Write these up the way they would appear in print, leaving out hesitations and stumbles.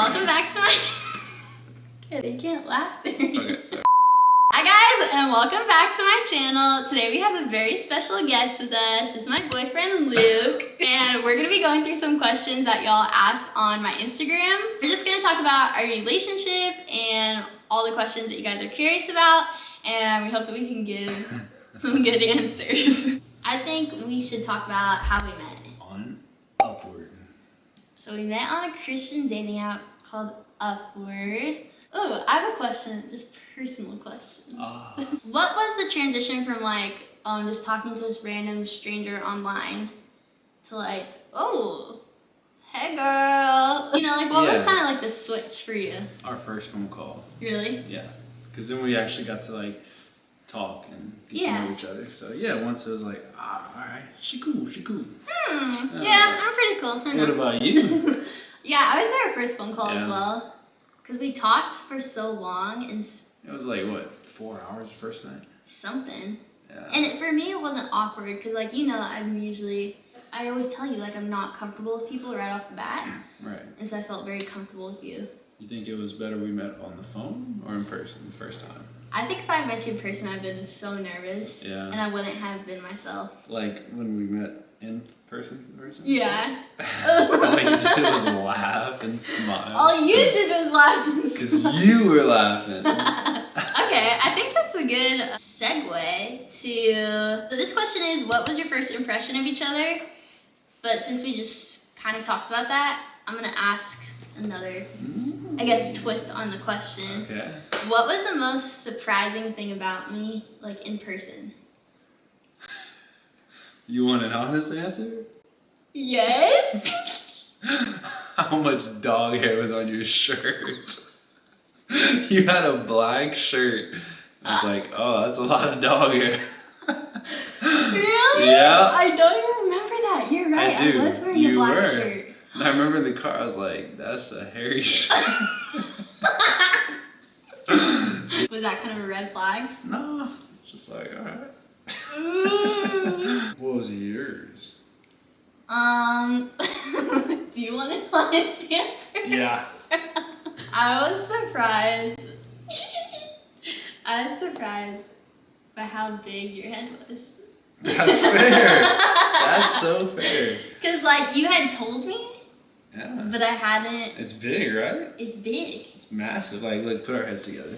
welcome back to my... They can't laugh there. Okay, sorry. Hi guys, and welcome back to my channel. Today we have a very special guest with us. This is my boyfriend, Luke. And we're going to be going through some questions that y'all asked on my Instagram. We're just going to talk about our relationship and all the questions that you guys are curious about. And we hope that we can give some good answers. I think we should talk about how we met. On Upward. So we met on a Christian dating app called Upward. Oh, I have a question, just personal question. What was the transition from like just talking to this random stranger online to like, oh, hey girl, you know, like what was kind of like the switch for you? Our first phone call. Really? Yeah, because then we actually got to like talk and get to know each other. So yeah, once it was like, all right, she cool. Yeah, I'm pretty cool. I know. What about you? Yeah, I was there first phone call as well. Because we talked for so long and... It was like, what, 4 hours the first night? Something. Yeah. And for me, it wasn't awkward because, like, you know, I always tell you, like, I'm not comfortable with people right off the bat. Right. And so I felt very comfortable with you. You think it was better we met on the phone or in person the first time? I think if I met you in person, I'd been so nervous. Yeah. And I wouldn't have been myself. Like when we met in person? Yeah. All you did was laugh and smile. All you did was laugh. Because you were laughing. Okay, I think that's a good segue to... So this question is, what was your first impression of each other? But since we just kind of talked about that, I'm going to ask another, I guess, twist on the question. Okay. What was the most surprising thing about me, like, in person? You want an honest answer? Yes? How much dog hair was on your shirt? You had a black shirt. I was like, oh, that's a lot of dog hair. Really? Yeah. I don't even remember that. You're right. I do. I was wearing a black shirt. And I remember in the car, I was like, that's a hairy shirt. Was that kind of a red flag? No. Just like, all right. What was yours? Do you want an honest answer? Yeah. I was surprised. I was surprised by how big your head was. That's fair. That's so fair. Because, like, you had told me, Yeah. but I hadn't. It's big, right? It's big. It's massive. Like, look, put our heads together.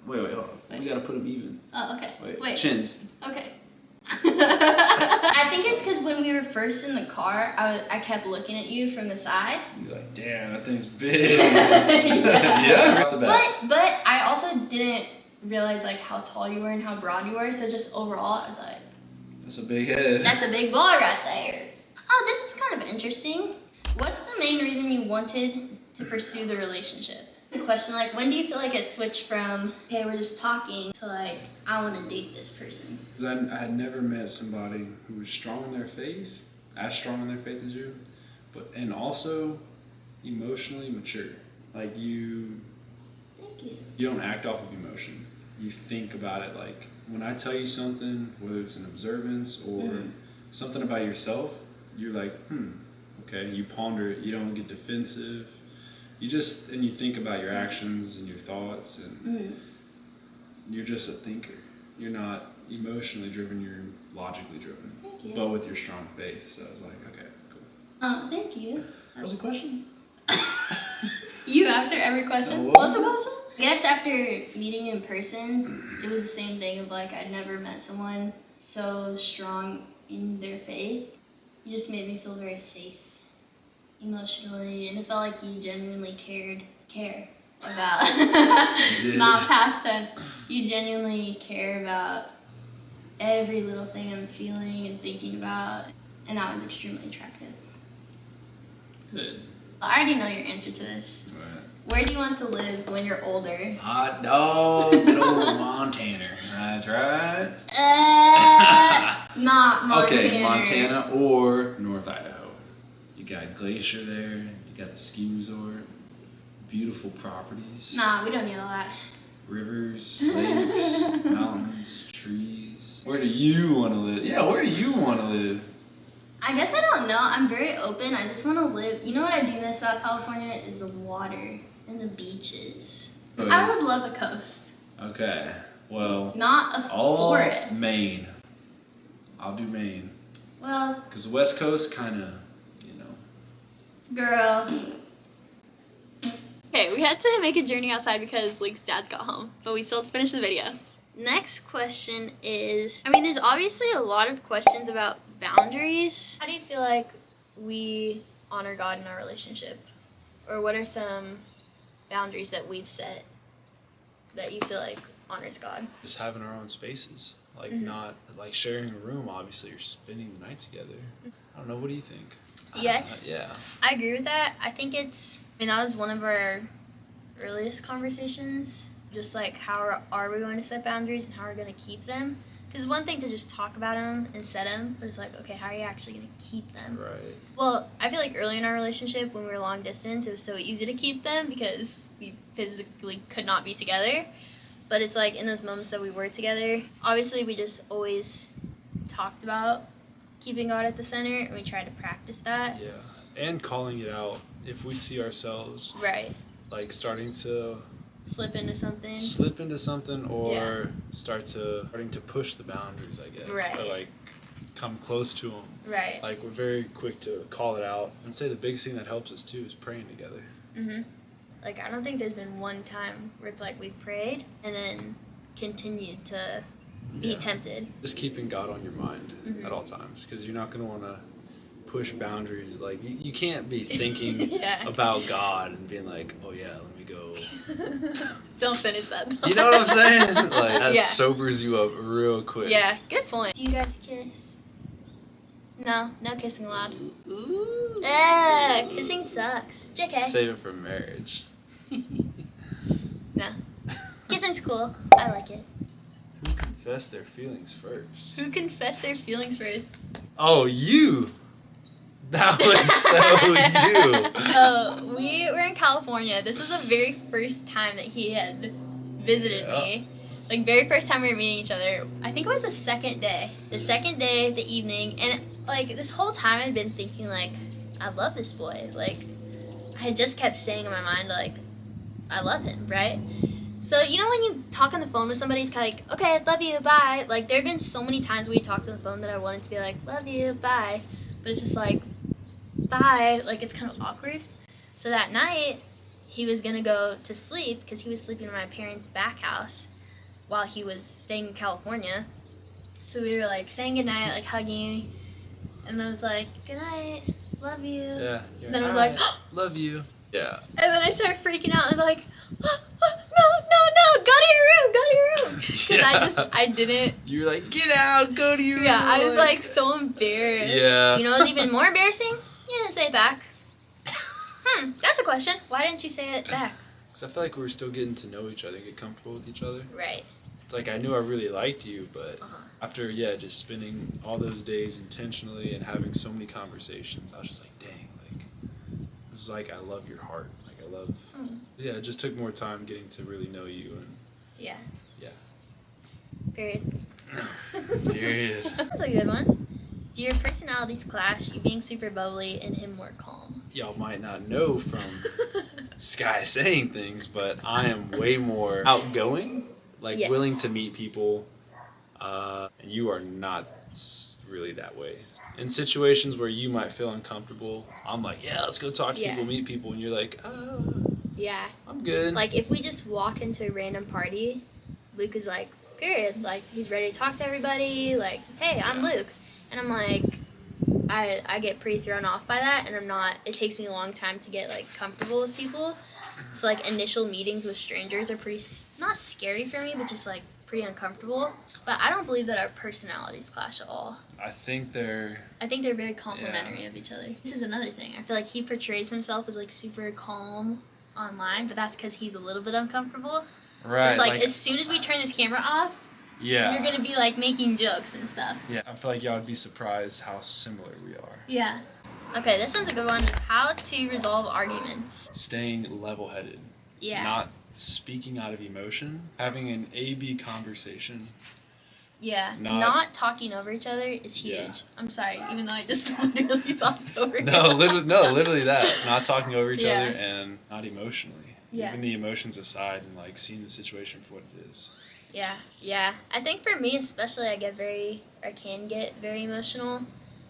Wait, hold on. Wait. We gotta put them even. Oh, okay. Wait. Chins. Okay. I think it's because when we were first in the car, I kept looking at you from the side. You're like, damn, that thing's big. Yeah. Yeah. Off the bat. But I also didn't realize like how tall you were and how broad you were. So just overall, I was like, That's a big head. that's a big boy right there. Oh, this is kind of interesting. What's the main reason you wanted to pursue the relationship? The question, like, when do you feel like it switched from, hey, we're just talking, to like, I want to date this person? I had never met somebody who was strong in their faith, as strong in their faith as you, and also emotionally mature. Like Thank you. you don't act off of emotion. You think about it. Like when I tell you something, whether it's an observance or something about yourself, you're like, okay. You ponder it. You don't get defensive. You think about your actions and your thoughts, and you're just a thinker. You're not emotionally driven, you're logically driven. Thank you. But with your strong faith. So I was like, okay, cool. Oh, thank you. What was the question? You after every question? What What's was the question? I guess after meeting you in person, it was the same thing of like, I'd never met someone so strong in their faith. You just made me feel very safe emotionally, and it felt like you genuinely care about not past tense. You genuinely care about every little thing I'm feeling and thinking about, and that was extremely attractive. Good. I already know your answer to this. Right. Where do you want to live when you're older? Hot dog, good old Montana. That's right. Not Montana. Okay, Montana or North Idaho. You got Glacier there. You got the ski resort. Beautiful properties. Nah, we don't need all that. Rivers, lakes, mountains, trees. Where do you want to live? Yeah, where do you want to live? I guess I don't know. I'm very open. I just want to live. You know what I do miss about California is the water and the beaches. I would love a coast. Okay. Well, not a all forest. Maine. I'll do Maine. Well, because the West Coast kind of, girl. Okay, we had to make a journey outside because Luke's dad got home, but we still have to finish the video. Next question is, there's obviously a lot of questions about boundaries. How do you feel like we honor God in our relationship? Or what are some boundaries that we've set that you feel like honors God? Just having our own spaces. Like, not, like, sharing a room, obviously, you're spending the night together. I don't know, what do you think? Yes. Yeah. I agree with that. I think that was one of our earliest conversations. Just like, how are we going to set boundaries and how are we going to keep them? Because one thing to just talk about them and set them, but it's like, okay, how are you actually going to keep them? Right. Well, I feel like early in our relationship, when we were long distance, it was so easy to keep them because we physically could not be together. But it's like, in those moments that we were together, obviously we just always talked about keeping God at the center, and we tried to practice that. Yeah. And calling it out if we see ourselves, Right. like, starting to Slip into something or starting to push the boundaries, I guess. Right. Or, like, come close to them. Right. Like, we're very quick to call it out. And say the biggest thing that helps us, too, is praying together. Mm-hmm. Like, I don't think there's been one time where it's like we prayed and then continued to be tempted. Just keeping God on your mind at all times, because you're not going to want to push boundaries. Like, you can't be thinking about God and being like, oh yeah, let me go. Don't finish that though. You know what I'm saying? Like, that sobers you up real quick. Yeah, good point. Do you guys kiss? No kissing allowed. Ooh. Kissing sucks. JK. Save it for marriage. No. Kissing's cool. I like it. Who confessed their feelings first? Who confessed their feelings first? Oh, you! That was so you! We were in California. This was the very first time that he had visited me. Like, very first time we were meeting each other. I think it was the second day. The second day, the evening. And, like, this whole time I'd been thinking, like, I love this boy. Like, I had just kept saying in my mind, like, I love him, right? So, you know when you talk on the phone with somebody, it's kind of like, okay, love you, bye. Like, there had been so many times we talked on the phone that I wanted to be like, love you, bye. But it's just like, bye. Like, it's kind of awkward. So that night, he was going to go to sleep because he was sleeping in my parents' back house while he was staying in California. So we were, like, saying goodnight, like, hugging. And I was like, good night, love you. Yeah. And then I was like, love you. Yeah. And then I started freaking out. I was like, no, go to your room. Because I didn't. You were like, get out, go to your room. Yeah, I was like so embarrassed. Yeah. You know what was even more embarrassing? You didn't say it back. That's a question. Why didn't you say it back? Because I feel like we were still getting to know each other, get comfortable with each other. Right. It's like I knew I really liked you, but after, just spending all those days intentionally and having so many conversations, I was just like, dang, like, it was like, I love your heart. Like, I love, it just took more time getting to really know you. And Yeah. Yeah. Period. Period. That's a good one. Do your personalities clash, you being super bubbly and him more calm? Y'all might not know from Sky saying things, but I am way more outgoing, like willing to meet people, and you are not really that way. In situations where you might feel uncomfortable, I'm like, yeah, let's go talk to people, meet people, and you're like, yeah, I'm good. Like, if we just walk into a random party, Luke is like, period, like, he's ready to talk to everybody, like, hey, I'm Luke. And I'm like, I get pretty thrown off by that, and it takes me a long time to get, like, comfortable with people. So, like, initial meetings with strangers are pretty, not scary for me, but just, like, pretty uncomfortable. But I don't believe that our personalities clash at all. I think they're very complimentary of each other. This is another thing. I feel like he portrays himself as, like, super calm online, but that's because he's a little bit uncomfortable. Right. But it's like, as soon as we turn this camera off, you're going to be, like, making jokes and stuff. Yeah, I feel like y'all would be surprised how similar we are. Yeah. Okay, this one's a good one. How to resolve arguments. Staying level-headed. Yeah. Not speaking out of emotion. Having an A-B conversation Yeah, Not- not talking over each other is huge. Yeah. I'm sorry, even though I just literally talked over literally that. Not talking over each Yeah. other and not emotionally. Yeah. Leaving the emotions aside and like seeing the situation for what it is. Yeah. I think for me especially, I can get very emotional,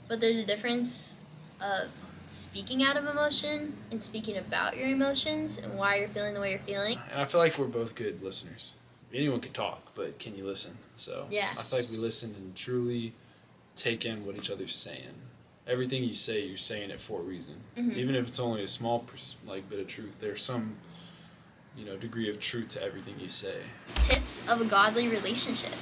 but there's a difference of speaking out of emotion and speaking about your emotions and why you're feeling the way you're feeling. And I feel like we're both good listeners. Anyone can talk, but can you listen? So Yeah. I feel like we listen and truly take in what each other's saying. Everything you say, you're saying it for a reason. Mhm. Even if it's only a small bit of truth, there's some degree of truth to everything you say. Tips of a godly relationship.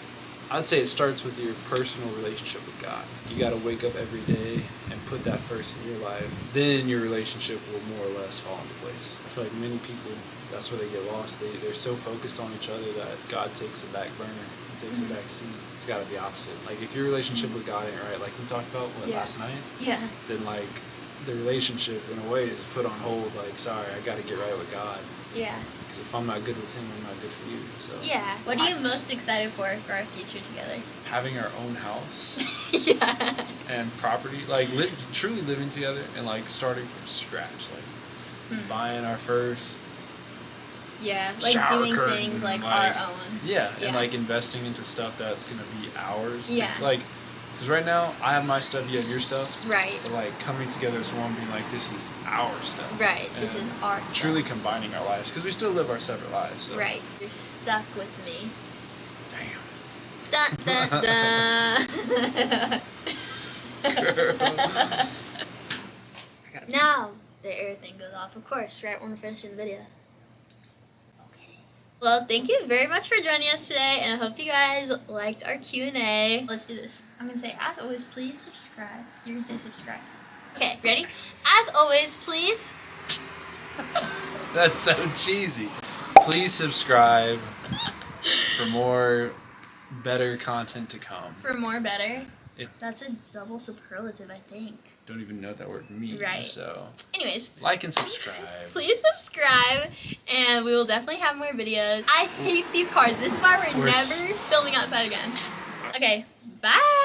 I'd say it starts with your personal relationship with God. You got to wake up every day and put that first in your life. Then your relationship will more or less fall into place. I feel like many people, that's where they get lost. They're so focused on each other that God takes the back burner, takes the back seat. It's got to be opposite. Like if your relationship with God ain't right, like we talked about Yeah. last night, Yeah. then like the relationship in a way is put on hold. Like, sorry, I got to get right with God. Yeah. Because if I'm not good with Him, I'm not good for you. So Yeah. What are you most excited for our future together? having our own house Yeah. and property, like truly living together and like starting from scratch, like buying our first Yeah. Like shower doing curtain, things like like- our own. yeah, Yeah. and like investing into stuff that's gonna be ours. Yeah. Like, because right now I have my stuff, you have your stuff, Right. but like coming together as one, being like, this is our stuff. Right. This And is our stuff. truly combining our lives because we still live our separate lives. So. Right. You're stuck with me. Damn. Dun, dun, dun. Now the air thing goes off, of course, right when we're finishing the video. Okay. Well, thank you very much for joining us today, and I hope you guys liked our Q&A. Let's do this. I'm gonna say, as always, please subscribe. You're gonna say subscribe. Okay, ready? As always, please. That's so cheesy. Please subscribe for more better content to come. For more better. Yeah. That's a double superlative, I think. Don't even know what that word means. Right. So Anyways, like and subscribe. please subscribe, and we will definitely have more videos. I hate these cars. This is why we're We're never filming outside again. Okay, bye.